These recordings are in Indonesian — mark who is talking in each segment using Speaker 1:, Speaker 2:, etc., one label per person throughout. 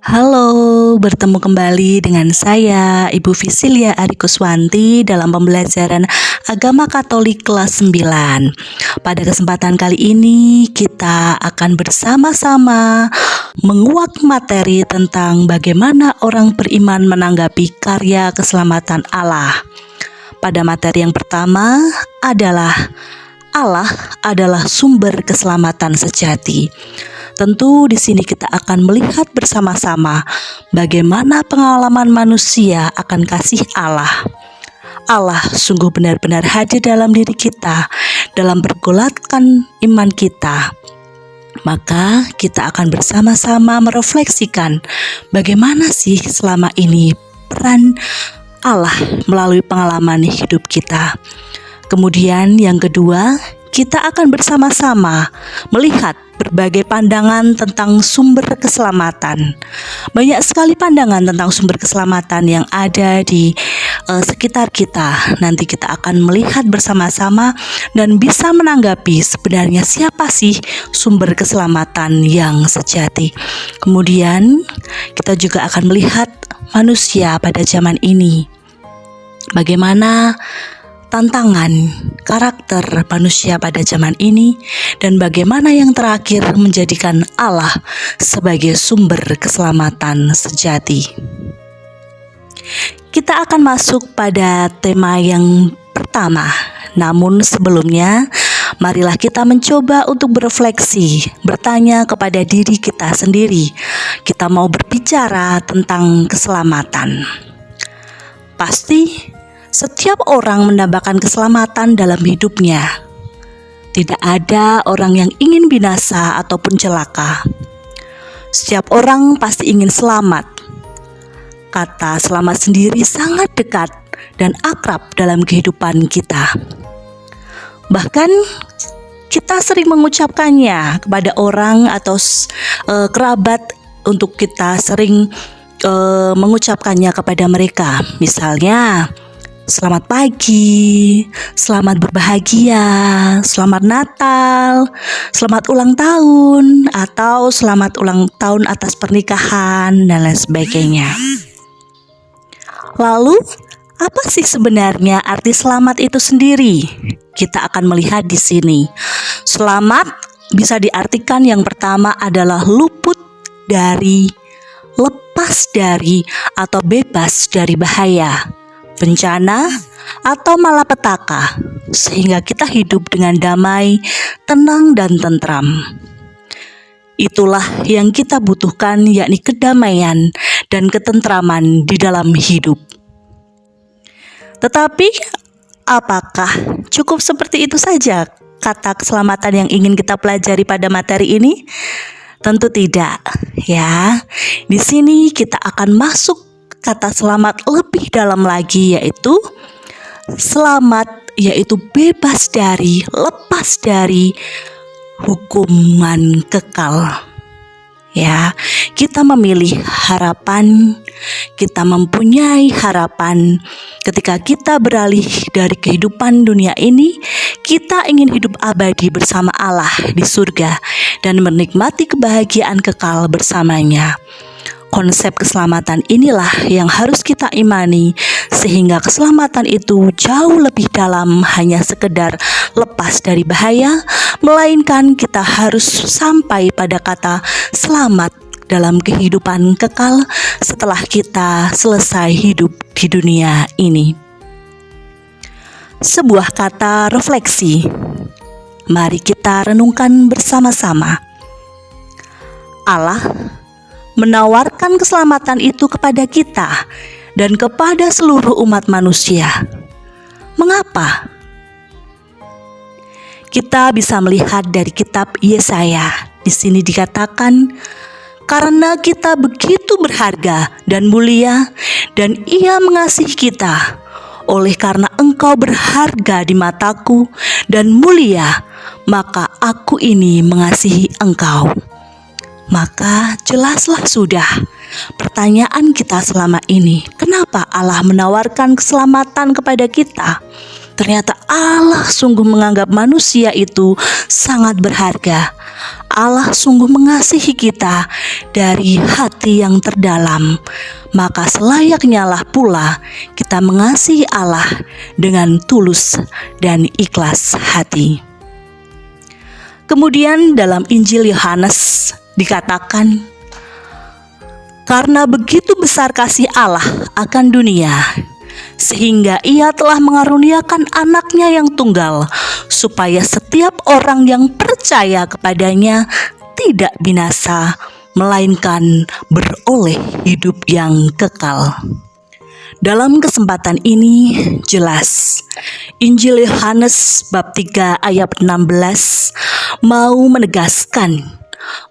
Speaker 1: Halo, bertemu kembali dengan saya, Ibu Visilia Arikuswanti dalam pembelajaran Agama Katolik kelas 9. Pada kesempatan kali ini kita akan bersama-sama menguak materi tentang bagaimana orang beriman menanggapi karya keselamatan Allah. Pada materi yang pertama adalah Allah adalah sumber keselamatan sejati. Tentu di sini kita akan melihat bersama-sama bagaimana pengalaman manusia akan kasih Allah. Allah sungguh benar-benar hadir dalam diri kita, dalam pergolakan iman kita. Maka kita akan bersama-sama merefleksikan bagaimana sih selama ini peran Allah melalui pengalaman hidup kita. Kemudian yang kedua, kita akan bersama-sama melihat berbagai pandangan tentang sumber keselamatan. Banyak sekali pandangan tentang sumber keselamatan yang ada di sekitar kita. Nanti kita akan melihat bersama-sama dan bisa menanggapi sebenarnya siapa sih sumber keselamatan yang sejati. Kemudian kita juga akan melihat manusia pada zaman ini. Bagaimana tantangan karakter manusia pada zaman ini, dan bagaimana yang terakhir menjadikan Allah sebagai sumber keselamatan sejati. Kita akan masuk pada tema yang pertama. Namun sebelumnya, marilah kita mencoba untuk berefleksi, bertanya kepada diri kita sendiri. Kita mau berbicara tentang keselamatan. Pasti setiap orang mendambakan keselamatan dalam hidupnya. Tidak ada orang yang ingin binasa ataupun celaka. Setiap orang pasti ingin selamat. Kata selamat sendiri sangat dekat dan akrab dalam kehidupan kita. Bahkan kita sering mengucapkannya kepada orang atau kerabat, untuk kita sering mengucapkannya kepada mereka. Misalnya, selamat pagi, selamat berbahagia, selamat Natal, selamat ulang tahun, atau selamat ulang tahun atas pernikahan, dan lain sebagainya. Lalu, apa sih sebenarnya arti selamat itu sendiri? Kita akan melihat di sini. Selamat bisa diartikan yang pertama adalah luput dari, lepas dari, atau bebas dari bahaya, bencana, atau malapetaka, sehingga kita hidup dengan damai, tenang, dan tentram. Itulah yang kita butuhkan, yakni kedamaian dan ketentraman di dalam hidup. Tetapi, apakah cukup seperti itu saja kata keselamatan yang ingin kita pelajari pada materi ini? Tentu tidak, ya. Di sini kita akan masuk kata selamat lebih dalam lagi, yaitu selamat, yaitu bebas dari, lepas dari hukuman kekal. Ya, kita memilih harapan, kita mempunyai harapan ketika kita beralih dari kehidupan dunia ini. Kita ingin hidup abadi bersama Allah di surga dan menikmati kebahagiaan kekal bersamanya. Konsep keselamatan inilah yang harus kita imani, sehingga keselamatan itu jauh lebih dalam hanya sekedar lepas dari bahaya, melainkan kita harus sampai pada kata selamat dalam kehidupan kekal setelah kita selesai hidup di dunia ini. Sebuah kata refleksi. Mari kita renungkan bersama-sama. Allah menawarkan keselamatan itu kepada kita dan kepada seluruh umat manusia. Mengapa? Kita bisa melihat dari kitab Yesaya. Di sini dikatakan, karena kita begitu berharga dan mulia, dan Ia mengasihi kita. Oleh karena engkau berharga di mataku dan mulia, maka aku ini mengasihi engkau. Maka jelaslah sudah pertanyaan kita selama ini, kenapa Allah menawarkan keselamatan kepada kita? Ternyata Allah sungguh menganggap manusia itu sangat berharga. Allah sungguh mengasihi kita dari hati yang terdalam, maka selayaknya lah pula kita mengasihi Allah dengan tulus dan ikhlas hati. Kemudian dalam Injil Yohanes dikatakan, karena begitu besar kasih Allah akan dunia, sehingga Ia telah mengaruniakan anaknya yang tunggal, supaya setiap orang yang percaya kepadanya tidak binasa, melainkan beroleh hidup yang kekal. Dalam kesempatan ini jelas Injil Yohanes bab 3 ayat 16 mau menegaskan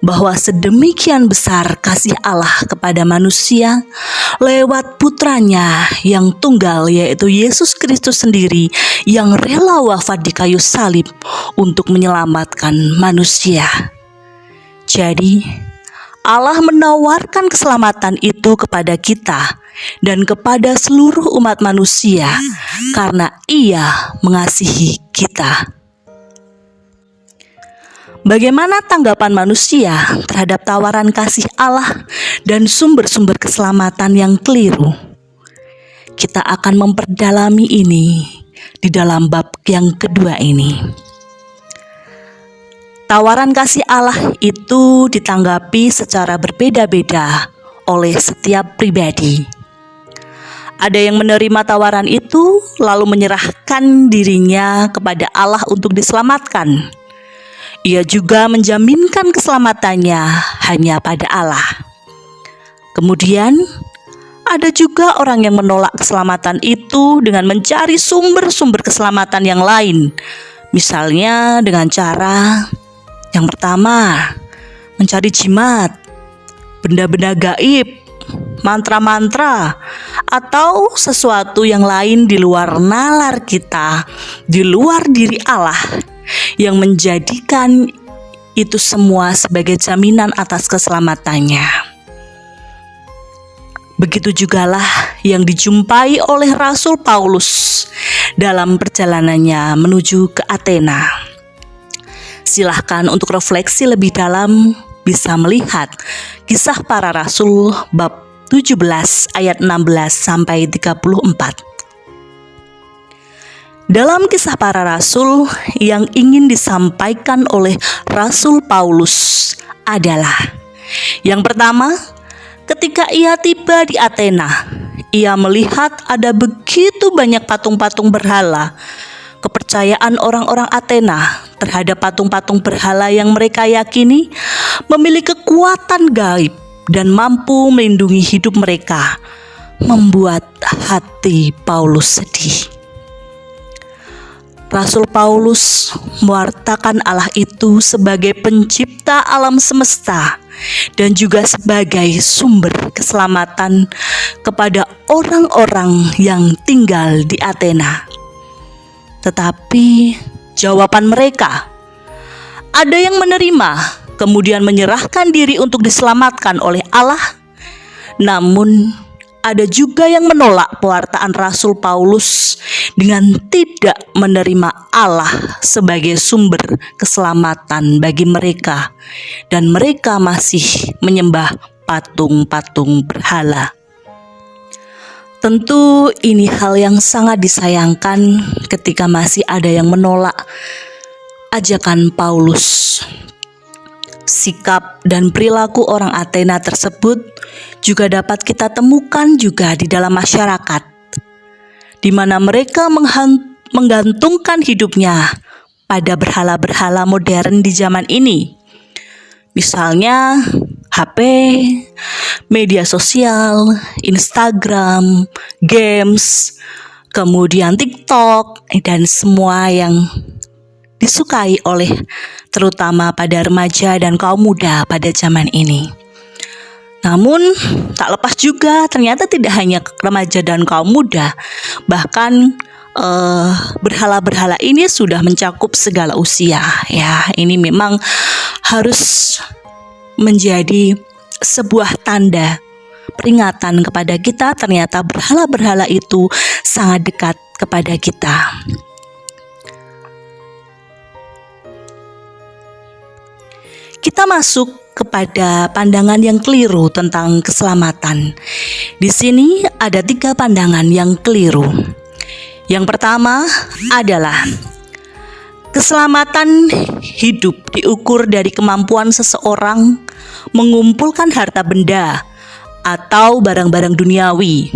Speaker 1: bahwa sedemikian besar kasih Allah kepada manusia lewat putranya yang tunggal, yaitu Yesus Kristus sendiri, yang rela wafat di kayu salib untuk menyelamatkan manusia. Jadi Allah menawarkan keselamatan itu kepada kita dan kepada seluruh umat manusia karena Ia mengasihi kita. Bagaimana tanggapan manusia terhadap tawaran kasih Allah dan sumber-sumber keselamatan yang keliru? Kita akan memperdalami ini di dalam bab yang kedua ini. Tawaran kasih Allah itu ditanggapi secara berbeda-beda oleh setiap pribadi. Ada yang menerima tawaran itu lalu menyerahkan dirinya kepada Allah untuk diselamatkan. Ia juga menjaminkan keselamatannya hanya pada Allah. Kemudian ada juga orang yang menolak keselamatan itu dengan mencari sumber-sumber keselamatan yang lain. Misalnya dengan cara yang pertama, mencari jimat, benda-benda gaib, mantra-mantra, atau sesuatu yang lain di luar nalar kita, di luar diri Allah, yang menjadikan itu semua sebagai jaminan atas keselamatannya. Begitu jugalah yang dijumpai oleh Rasul Paulus dalam perjalanannya menuju ke Athena. Silahkan untuk refleksi lebih dalam, bisa melihat Kisah Para Rasul bab 17 ayat 16 sampai 34. Dalam Kisah Para Rasul, yang ingin disampaikan oleh Rasul Paulus adalah yang pertama, ketika ia tiba di Athena, ia melihat ada begitu banyak patung-patung berhala. Kepercayaan orang-orang Athena terhadap patung-patung berhala yang mereka yakini memiliki kekuatan gaib dan mampu melindungi hidup mereka, membuat hati Paulus sedih. Rasul Paulus mewartakan Allah itu sebagai pencipta alam semesta dan juga sebagai sumber keselamatan kepada orang-orang yang tinggal di Athena. Tetapi jawaban mereka, ada yang menerima kemudian menyerahkan diri untuk diselamatkan oleh Allah, namun ada juga yang menolak pewartaan Rasul Paulus dengan tidak menerima Allah sebagai sumber keselamatan bagi mereka, dan mereka masih menyembah patung-patung berhala. Tentu ini hal yang sangat disayangkan ketika masih ada yang menolak ajakan Paulus. Sikap dan perilaku orang Athena tersebut juga dapat kita temukan juga di dalam masyarakat, di mana mereka menggantungkan hidupnya pada berhala-berhala modern di zaman ini. Misalnya HP, media sosial, Instagram, games, kemudian TikTok, dan semua yang disukai oleh terutama pada remaja dan kaum muda pada zaman ini. Namun tak lepas juga ternyata tidak hanya remaja dan kaum muda, bahkan berhala-berhala ini sudah mencakup segala usia. Ya, ini memang harus menjadi sebuah tanda peringatan kepada kita, ternyata berhala-berhala itu sangat dekat kepada kita. Kita masuk kepada pandangan yang keliru tentang keselamatan. Di sini ada 3 pandangan yang keliru. Yang pertama adalah keselamatan hidup diukur dari kemampuan seseorang mengumpulkan harta benda atau barang-barang duniawi.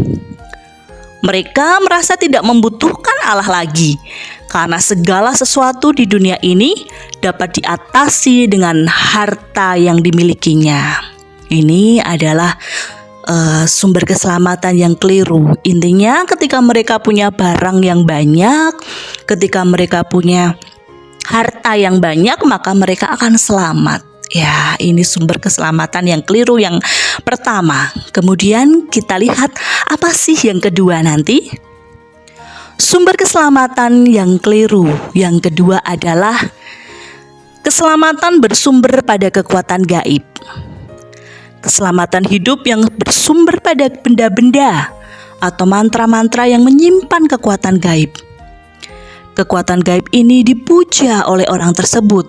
Speaker 1: Mereka merasa tidak membutuhkan Allah lagi karena segala sesuatu di dunia ini dapat diatasi dengan harta yang dimilikinya. Ini adalah sumber keselamatan yang keliru. Intinya ketika mereka punya barang yang banyak, ketika mereka punya harta yang banyak, maka mereka akan selamat. Ya, ini sumber keselamatan yang keliru yang pertama. Kemudian kita lihat apa sih yang kedua nanti? Sumber keselamatan yang keliru yang kedua adalah keselamatan bersumber pada kekuatan gaib. Keselamatan hidup yang bersumber pada benda-benda atau mantra-mantra yang menyimpan kekuatan gaib. Kekuatan gaib ini dipuja oleh orang tersebut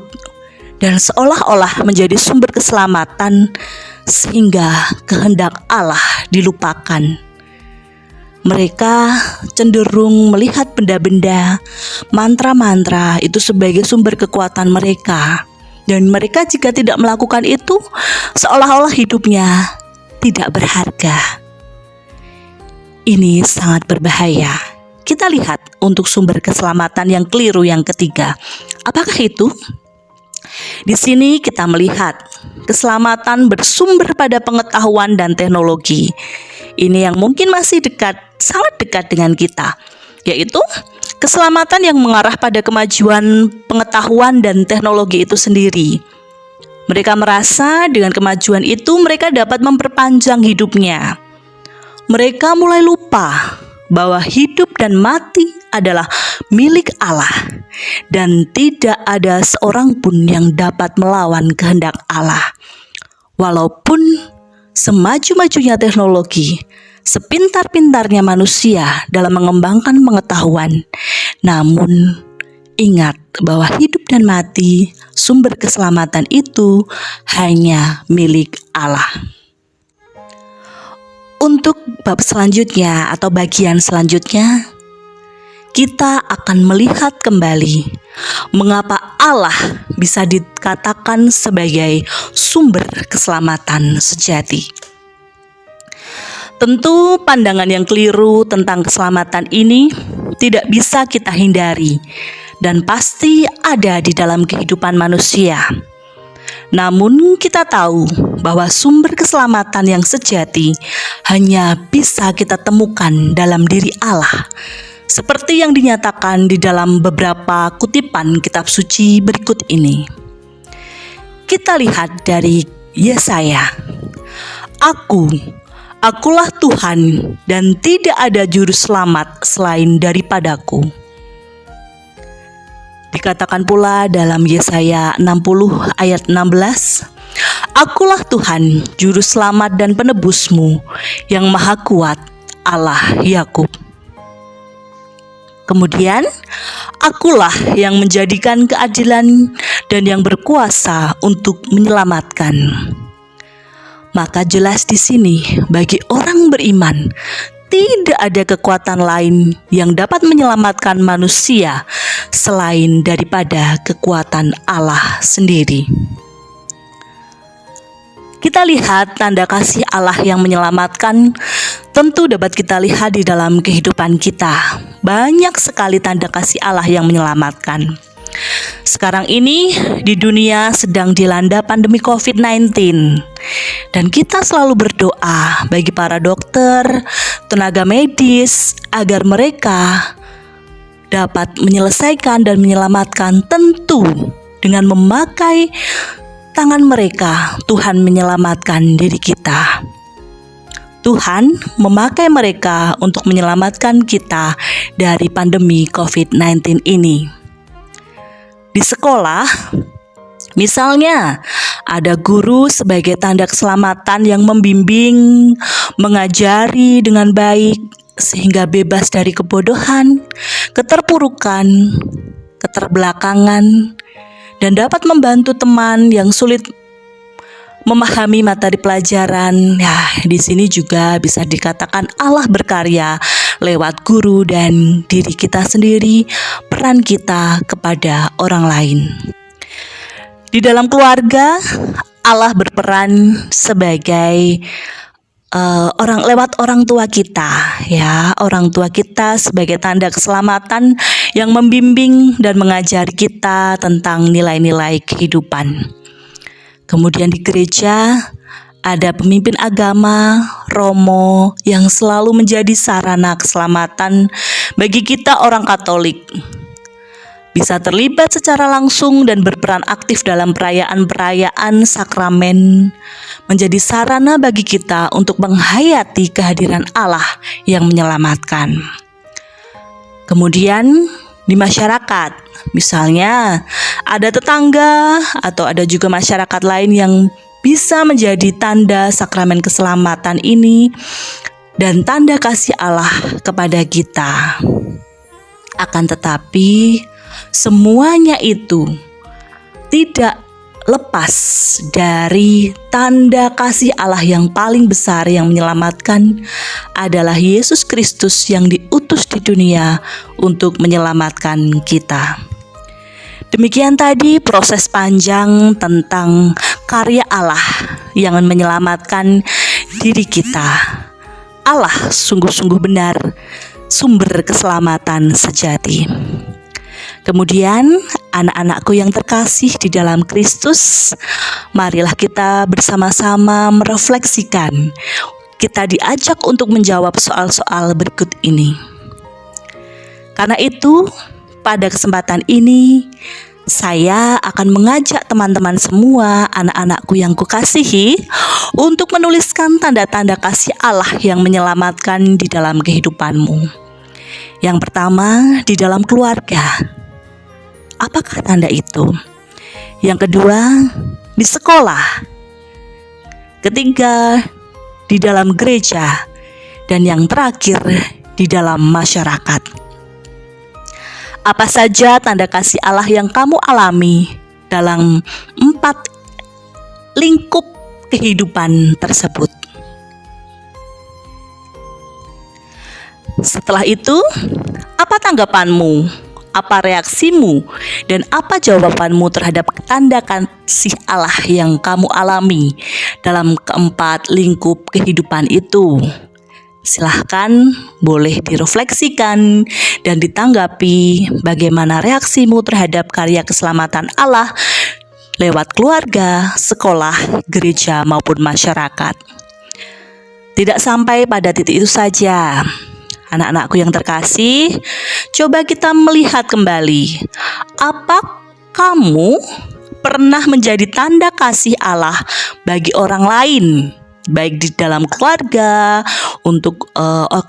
Speaker 1: dan seolah-olah menjadi sumber keselamatan sehingga kehendak Allah dilupakan. Mereka cenderung melihat benda-benda, mantra-mantra itu sebagai sumber kekuatan mereka. Dan mereka jika tidak melakukan itu, seolah-olah hidupnya tidak berharga. Ini sangat berbahaya. Kita lihat untuk sumber keselamatan yang keliru yang ketiga. Apakah itu? Di sini kita melihat keselamatan bersumber pada pengetahuan dan teknologi. Ini yang mungkin masih dekat, sangat dekat dengan kita, yaitu keselamatan yang mengarah pada kemajuan pengetahuan dan teknologi itu sendiri. Mereka merasa dengan kemajuan itu mereka dapat memperpanjang hidupnya. Mereka mulai lupa bahwa hidup dan mati adalah milik Allah dan tidak ada seorang pun yang dapat melawan kehendak Allah. Walaupun semaju-majunya teknologi, sepintar-pintarnya manusia dalam mengembangkan pengetahuan, namun ingat bahwa hidup dan mati, sumber keselamatan itu hanya milik Allah. Untuk bab selanjutnya atau bagian selanjutnya, kita akan melihat kembali mengapa Allah bisa dikatakan sebagai sumber keselamatan sejati. Tentu pandangan yang keliru tentang keselamatan ini tidak bisa kita hindari dan pasti ada di dalam kehidupan manusia. Namun kita tahu bahwa sumber keselamatan yang sejati hanya bisa kita temukan dalam diri Allah, seperti yang dinyatakan di dalam beberapa kutipan kitab suci berikut ini. Kita lihat dari Yesaya. Akulah Tuhan dan tidak ada juru selamat selain daripadaku. Dikatakan pula dalam Yesaya 60 ayat 16, Akulah Tuhan, juru selamat dan penebusmu, yang maha kuat, Allah Yakub. Kemudian, akulah yang menjadikan keadilan dan yang berkuasa untuk menyelamatkan. Maka jelas di sini bagi orang beriman tidak ada kekuatan lain yang dapat menyelamatkan manusia selain daripada kekuatan Allah sendiri. Kita lihat tanda kasih Allah yang menyelamatkan tentu dapat kita lihat di dalam kehidupan kita. Banyak sekali tanda kasih Allah yang menyelamatkan. Sekarang ini di dunia sedang dilanda pandemi COVID-19 dan kita selalu berdoa bagi para dokter, tenaga medis agar mereka dapat menyelesaikan dan menyelamatkan. Tentu dengan memakai tangan mereka Tuhan menyelamatkan diri kita. Tuhan memakai mereka untuk menyelamatkan kita dari pandemi COVID-19 ini. Di sekolah, misalnya ada guru sebagai tanda keselamatan yang membimbing, mengajari dengan baik sehingga bebas dari kebodohan, keterpurukan, keterbelakangan, dan dapat membantu teman yang sulit memahami materi pelajaran. Ya, di sini juga bisa dikatakan Allah berkarya lewat guru dan diri kita sendiri, peran kita kepada orang lain. Di dalam keluarga, Allah berperan sebagai lewat orang tua kita, ya, orang tua kita sebagai tanda keselamatan yang membimbing dan mengajari kita tentang nilai-nilai kehidupan. Kemudian di gereja ada pemimpin agama, romo yang selalu menjadi sarana keselamatan bagi kita orang Katolik. Bisa terlibat secara langsung dan berperan aktif dalam perayaan-perayaan sakramen, menjadi sarana bagi kita untuk menghayati kehadiran Allah yang menyelamatkan. Kemudian di masyarakat, misalnya ada tetangga atau ada juga masyarakat lain yang bisa menjadi tanda sakramen keselamatan ini dan tanda kasih Allah kepada kita. Akan tetapi semuanya itu tidak lepas dari tanda kasih Allah yang paling besar yang menyelamatkan adalah Yesus Kristus yang diutus di dunia untuk menyelamatkan kita. Demikian tadi proses panjang tentang karya Allah yang menyelamatkan diri kita. Allah sungguh-sungguh benar sumber keselamatan sejati. Kemudian anak-anakku yang terkasih di dalam Kristus, marilah kita bersama-sama merefleksikan. Kita diajak untuk menjawab soal-soal berikut ini. Karena itu, pada kesempatan ini, saya akan mengajak teman-teman semua, anak-anakku yang kukasihi, untuk menuliskan tanda-tanda kasih Allah yang menyelamatkan di dalam kehidupanmu. Yang pertama, di dalam keluarga. Apakah tanda itu? Yang kedua, di sekolah. Ketiga, di dalam gereja. Dan yang terakhir, di dalam masyarakat. Apa saja tanda kasih Allah yang kamu alami dalam 4 lingkup kehidupan tersebut? Setelah itu, apa tanggapanmu? Apa reaksimu dan apa jawabanmu terhadap tanda kasih Allah yang kamu alami dalam keempat lingkup kehidupan itu? Silahkan boleh direfleksikan dan ditanggapi bagaimana reaksimu terhadap karya keselamatan Allah lewat keluarga, sekolah, gereja maupun masyarakat. Tidak sampai pada titik itu saja. Anak-anakku yang terkasih, coba kita melihat kembali. Apa kamu pernah menjadi tanda kasih Allah bagi orang lain? Baik di dalam keluarga, untuk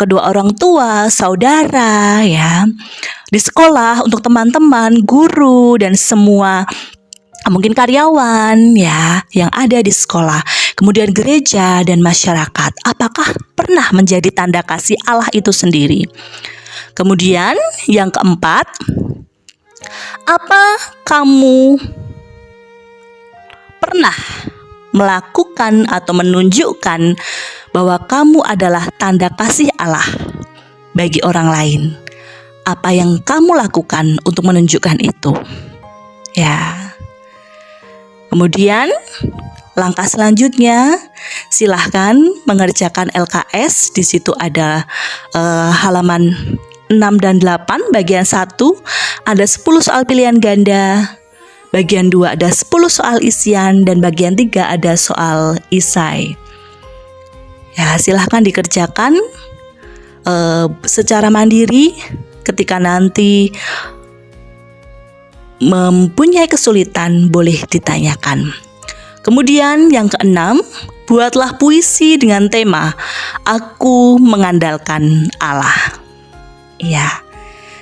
Speaker 1: kedua orang tua, saudara, ya, di sekolah, untuk teman-teman, guru, dan semua mungkin karyawan, ya, yang ada di sekolah. Kemudian gereja dan masyarakat. Apakah pernah menjadi tanda kasih Allah itu sendiri? Kemudian yang keempat, apa kamu pernah melakukan atau menunjukkan bahwa kamu adalah tanda kasih Allah bagi orang lain? Apa yang kamu lakukan untuk menunjukkan itu? Ya. Kemudian langkah selanjutnya, silahkan mengerjakan LKS. Di situ ada halaman 6 dan 8, bagian 1 ada 10 soal pilihan ganda, bagian 2 ada 10 soal isian, dan bagian 3 ada soal isai. Ya, silahkan dikerjakan secara mandiri. Ketika nanti mempunyai kesulitan, boleh ditanyakan. Kemudian yang keenam, buatlah puisi dengan tema Aku Mengandalkan Allah. Ya,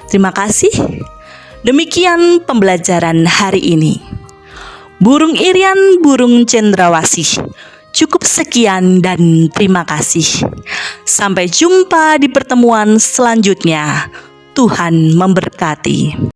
Speaker 1: terima kasih. Demikian pembelajaran hari ini. Burung Irian, burung cendrawasih. Cukup sekian dan terima kasih. Sampai jumpa di pertemuan selanjutnya. Tuhan memberkati.